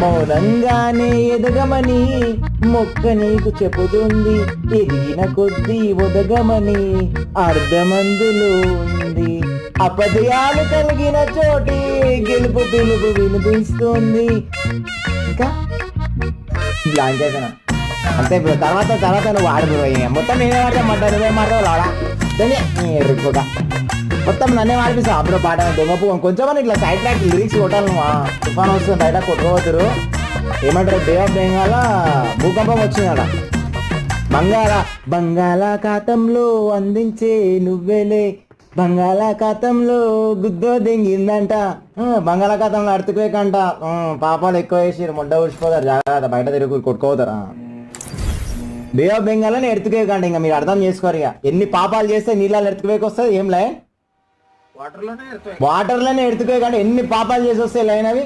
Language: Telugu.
మౌనంగానే ఎదగమని మొక్క నీకు చెబుతుంది, ఎదిగిన కొద్దీ ఒదగమని అర్ధమందులో ఉంది. అపజయాలు కలిగిన చోటి గెలుపు పిలుపు వినిపిస్తుంది. ఇంకా బ్లాంక్ అంతే బ్రో. తర్వాత నువ్వు ఆడు బ్రో. మొత్తం నేనే వాడతామంటా, నువ్వే మాట్లాడావు లాడా ఎక్కువగా. మొత్తం నన్నే వాడిపిస్తా బ్రో పాట. దొంగపు కొంచెం ఇట్లా సైడ్ ట్రాక్ లిరిక్స్ కొట్టాలి నువ్వు. తుఫాన్ వస్తుంది బయట కొట్టుకోవద్దురు. ఏమంటారు, బే ఆఫ్ బెంగాల్ భూకంపం వచ్చింది అక్కడ. బంగాళాఖాతంలో అందించే నువ్వేలే, బంగాళాఖాతంలో గుద్దో దింగిందంట. బంగాళాఖాతంలో అర్తుకోకంట. పాపాలు ఎక్కువ వేసి ముడ్డ ఊసిపోతారు, జాగ్రత్త బయట తిరుగు కొట్టుకోతారు. బే ఆఫ్ బెంగాల్ అని ఎర్తుకేకండి. ఇంకా మీరు అర్థం చేసుకోరు. ఇక ఎన్ని పాపాలు చేస్తే నీళ్ళలో ఎర్తుకేకి వస్తుంది. ఏం లైన్ వాటర్లోనే ఎర్తుకేకండి. ఎన్ని పాపాలు చేసి వస్తాయి లైన్ అవి.